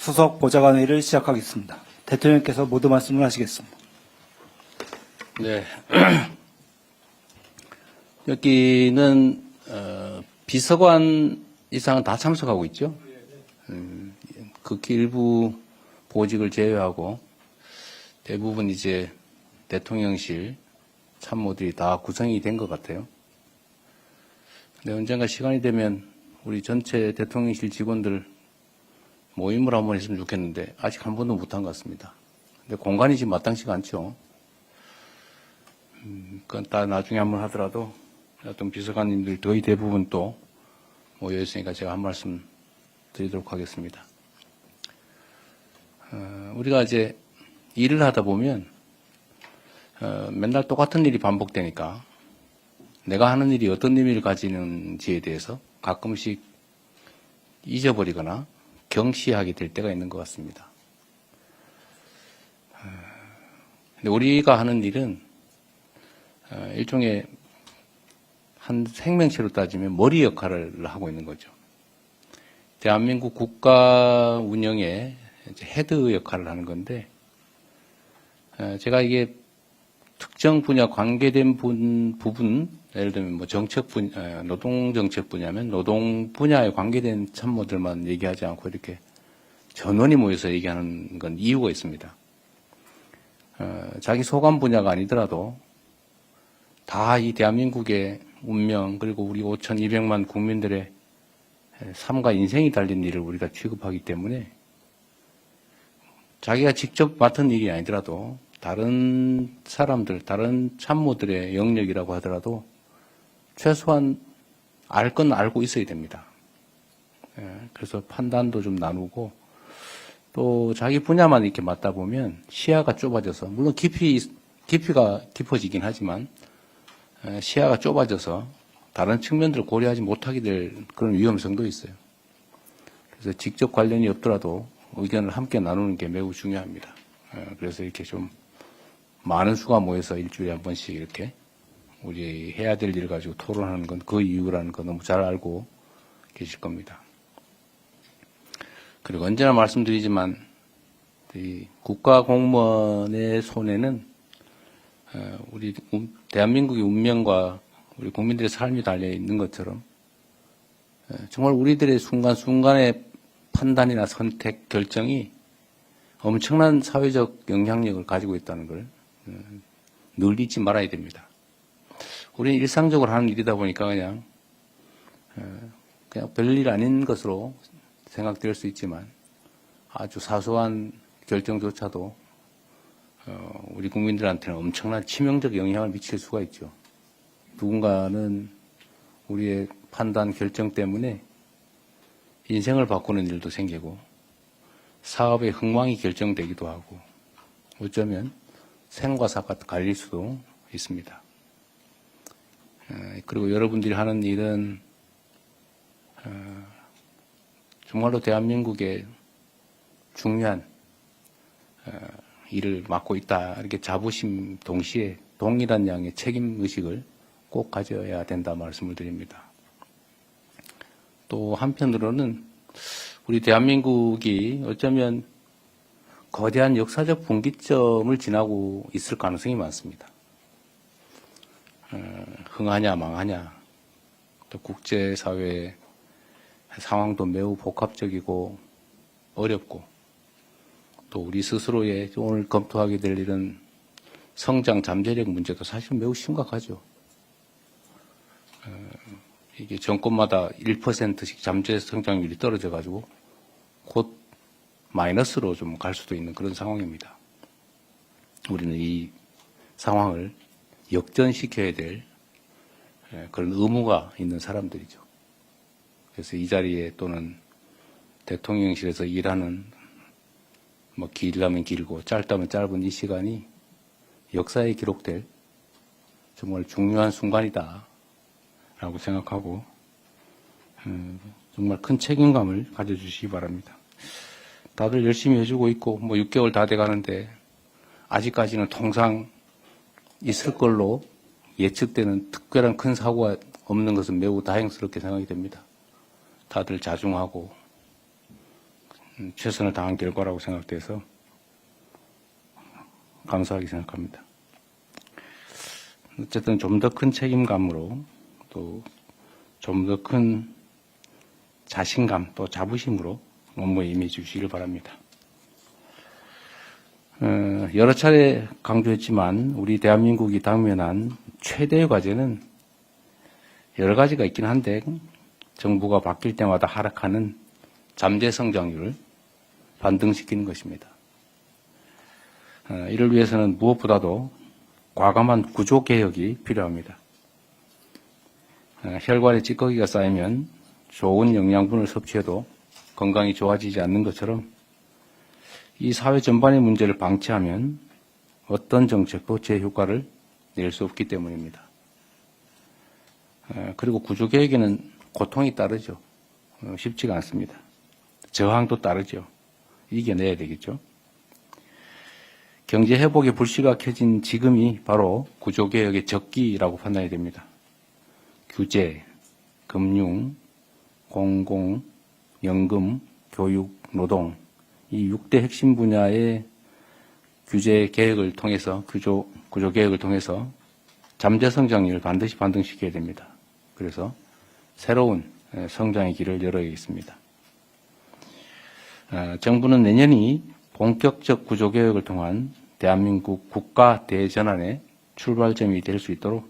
수석 보좌관회의를 시작하겠습니다. 대통령께서 모두 말씀을 하시겠습니다. 네. 여기는 비서관 이상은 다 참석하고 있죠. 극히 일부 보직을 제외하고 대부분 이제 대통령실 참모들이 다 구성이 된 것 같아요. 근데 언젠가 시간이 되면 우리 전체 대통령실 직원들 모임을 한번 했으면 좋겠는데 아직 한 번도 못한 것 같습니다. 근데 공간이 지금 마땅치가 않죠. 그건 다 나중에 한번 하더라도 어떤 비서관님들 거의 대부분 또 모여 있으니까 제가 한 말씀 드리도록 하겠습니다. 우리가 이제 일을 하다 보면 맨날 똑같은 일이 반복되니까 내가 하는 일이 어떤 의미를 가지는지에 대해서 가끔씩 잊어버리거나 경시하게 될 때가 있는 것 같습니다. 근데 우리가 하는 일은 일종의 한 생명체로 따지면 머리 역할을 하고 있는 거죠. 대한민국 국가 운영의 헤드 역할을 하는 건데, 제가 이게 특정 분야 관계된 부분, 예를 들면 뭐 정책 분야, 노동 정책 분야면 노동 분야에 관계된 참모들만 얘기하지 않고 이렇게 전원이 모여서 얘기하는 건 이유가 있습니다. 자기 소관 분야가 아니더라도 다 이 대한민국의 운명 그리고 우리 5,200만 국민들의 삶과 인생이 달린 일을 우리가 취급하기 때문에 자기가 직접 맡은 일이 아니더라도 다른 사람들, 다른 참모들의 영역이라고 하더라도 최소한 알 건 알고 있어야 됩니다. 그래서 판단도 좀 나누고 또 자기 분야만 이렇게 맡다 보면 시야가 좁아져서 물론 깊이가 깊어지긴 하지만 시야가 좁아져서 다른 측면들을 고려하지 못하게 될 그런 위험성도 있어요. 그래서 직접 관련이 없더라도 의견을 함께 나누는 게 매우 중요합니다. 그래서 이렇게 좀 많은 수가 모여서 일주일에 한 번씩 이렇게 우리 해야 될 일을 가지고 토론하는 건 그 이유라는 거 너무 잘 알고 계실 겁니다. 그리고 언제나 말씀드리지만 이 국가 공무원의 손에는 우리 대한민국의 운명과 우리 국민들의 삶이 달려 있는 것처럼 정말 우리들의 순간순간의 판단이나 선택, 결정이 엄청난 사회적 영향력을 가지고 있다는 걸 늘 잊지 말아야 됩니다. 우리는 일상적으로 하는 일이다 보니까 그냥 별일 아닌 것으로 생각될 수 있지만 아주 사소한 결정조차도 우리 국민들한테는 엄청난 치명적 영향을 미칠 수가 있죠. 누군가는 우리의 판단, 결정 때문에 인생을 바꾸는 일도 생기고 사업의 흥망이 결정되기도 하고 어쩌면 생과 사가 갈릴 수도 있습니다. 그리고 여러분들이 하는 일은 정말로 대한민국의 중요한 일을 맡고 있다. 이렇게 자부심 동시에 동일한 양의 책임의식을 꼭 가져야 된다 말씀을 드립니다. 또 한편으로는 우리 대한민국이 어쩌면 거대한 역사적 분기점을 지나고 있을 가능성이 많습니다. 흥하냐 망하냐 또 국제사회의 상황도 매우 복합적이고 어렵고 또 우리 스스로의 오늘 검토하게 될 이런 성장 잠재력 문제도 사실 매우 심각하죠. 이게 정권마다 1%씩 잠재 성장률이 떨어져가지고 곧 마이너스로 좀 갈 수도 있는 그런 상황입니다. 우리는 이 상황을 역전시켜야 될 그런 의무가 있는 사람들이죠. 그래서 이 자리에 또는 대통령실에서 일하는 뭐 길다면 길고 짧다면 짧은 이 시간이 역사에 기록될 정말 중요한 순간이다 라고 생각하고 정말 큰 책임감을 가져주시기 바랍니다. 다들 열심히 해주고 있고 뭐 6개월 다 돼가는데 아직까지는 통상 있을 걸로 예측되는 특별한 큰 사고가 없는 것은 매우 다행스럽게 생각이 됩니다. 다들 자중하고 최선을 다한 결과라고 생각돼서 감사하게 생각합니다. 어쨌든 좀 더 큰 책임감으로 또 좀 더 큰 자신감 또 자부심으로 업무에 임해 주시길 바랍니다. 여러 차례 강조했지만 우리 대한민국이 당면한 최대의 과제는 여러 가지가 있긴 한데 정부가 바뀔 때마다 하락하는 잠재 성장률을 반등시키는 것입니다. 이를 위해서는 무엇보다도 과감한 구조개혁이 필요합니다. 혈관에 찌꺼기가 쌓이면 좋은 영양분을 섭취해도 건강이 좋아지지 않는 것처럼 이 사회 전반의 문제를 방치하면 어떤 정책도 제 효과를 낼 수 없기 때문입니다. 그리고 구조개혁에는 고통이 따르죠. 쉽지가 않습니다. 저항도 따르죠. 이겨내야 되겠죠. 경제 회복의 불씨가 켜진 지금이 바로 구조개혁의 적기라고 판단이 됩니다. 규제, 금융, 공공, 연금, 교육, 노동 이 6대 핵심 분야의 규제 개혁을 통해서 구조 개혁을 통해서 잠재 성장률을 반드시 반등시켜야 됩니다. 그래서 새로운 성장의 길을 열어야겠습니다. 정부는 내년이 본격적 구조 개혁을 통한 대한민국 국가 대전환의 출발점이 될 수 있도록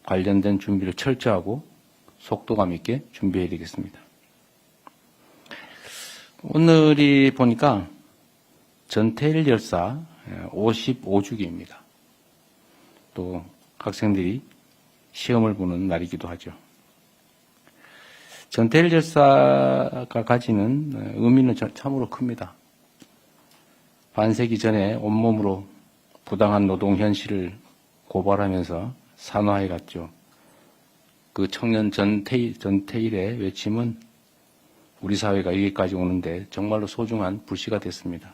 관련된 준비를 철저하고 속도감 있게 준비해야 되겠습니다. 오늘이 보니까 전태일 열사 55주기입니다. 또 학생들이 시험을 보는 날이기도 하죠. 전태일 열사가 가지는 의미는 참으로 큽니다. 반세기 전에 온몸으로 부당한 노동 현실을 고발하면서 산화해 갔죠. 그 청년 전태일의 외침은 우리 사회가 여기까지 오는데 정말로 소중한 불씨가 됐습니다.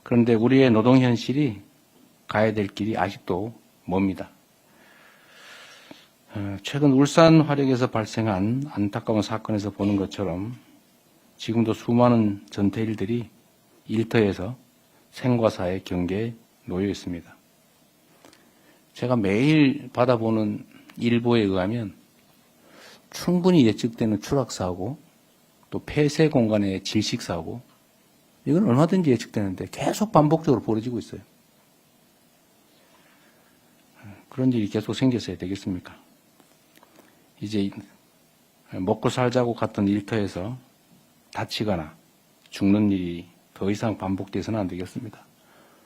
그런데 우리의 노동 현실이 가야 될 길이 아직도 멉니다. 최근 울산 화력에서 발생한 안타까운 사건에서 보는 것처럼 지금도 수많은 전태일들이 일터에서 생과 사의 경계에 놓여 있습니다. 제가 매일 받아보는 일보에 의하면 충분히 예측되는 추락사고 또 폐쇄 공간의 질식사고 이건 얼마든지 예측되는데 계속 반복적으로 벌어지고 있어요. 그런 일이 계속 생겼어야 되겠습니까? 이제 먹고 살자고 갔던 일터에서 다치거나 죽는 일이 더 이상 반복돼서는 안 되겠습니다.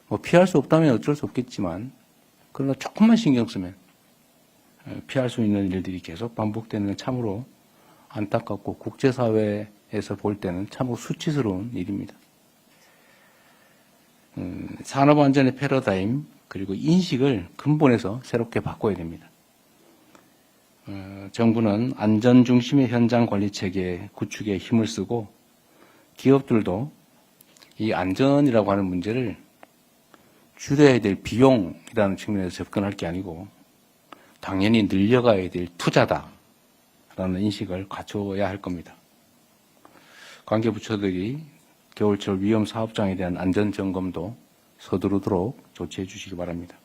뭐 피할 수 없다면 어쩔 수 없겠지만 그러나 조금만 신경 쓰면 피할 수 있는 일들이 계속 반복되는 건 참으로 안타깝고 국제사회에서 볼 때는 참으로 수치스러운 일입니다. 산업안전의 패러다임 그리고 인식을 근본에서 새롭게 바꿔야 됩니다. 정부는 안전 중심의 현장 관리 체계 구축에 힘을 쓰고 기업들도 이 안전이라고 하는 문제를 줄여야 될 비용이라는 측면에서 접근할 게 아니고 당연히 늘려가야 될 투자다라는 인식을 갖춰야 할 겁니다. 관계부처들이 겨울철 위험 사업장에 대한 안전 점검도 서두르도록 조치해 주시기 바랍니다.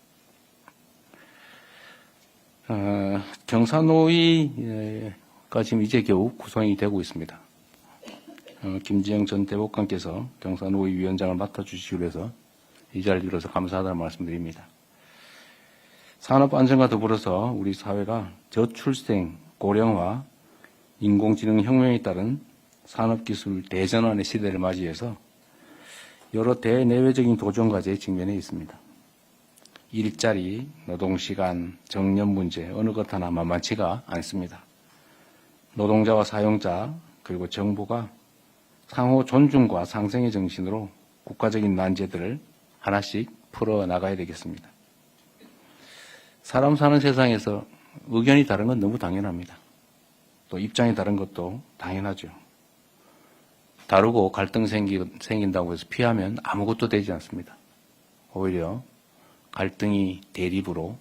경사노위가 지금 이제 겨우 구성이 되고 있습니다. 김지영 전 대법관께서 경사노위 위원장을 맡아주시기 위해서 이 자리를 빌어서 감사하다는 말씀드립니다. 산업안전과 더불어서 우리 사회가 저출생, 고령화, 인공지능 혁명에 따른 산업기술 대전환의 시대를 맞이해서 여러 대내외적인 도전과제에 직면해 있습니다. 일자리, 노동시간, 정년 문제 어느 것 하나 만만치가 않습니다. 노동자와 사용자 그리고 정부가 상호 존중과 상생의 정신으로 국가적인 난제들을 하나씩 풀어나가야 되겠습니다. 사람 사는 세상에서 의견이 다른 건 너무 당연합니다. 또 입장이 다른 것도 당연하죠. 다르고 갈등 생긴다고 해서 피하면 아무것도 되지 않습니다. 오히려 갈등이 대립으로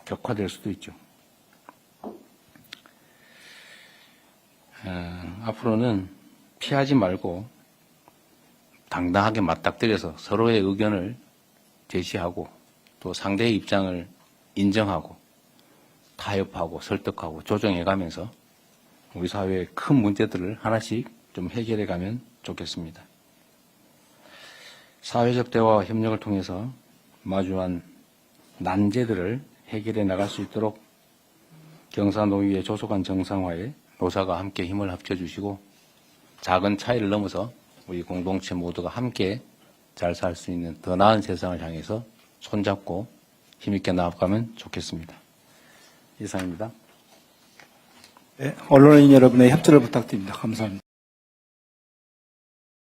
격화될 수도 있죠. 앞으로는 피하지 말고 당당하게 맞닥뜨려서 서로의 의견을 제시하고 또 상대의 입장을 인정하고 타협하고 설득하고 조정해가면서 우리 사회의 큰 문제들을 하나씩 좀 해결해가면 좋겠습니다. 사회적 대화와 협력을 통해서 마주한 난제들을 해결해 나갈 수 있도록 경사노위의 조속한 정상화에 노사가 함께 힘을 합쳐주시고 작은 차이를 넘어서 우리 공동체 모두가 함께 잘 살 수 있는 더 나은 세상을 향해서 손잡고 힘있게 나아가면 좋겠습니다. 이상입니다. 네, 언론인 여러분의 협조를 부탁드립니다. 감사합니다.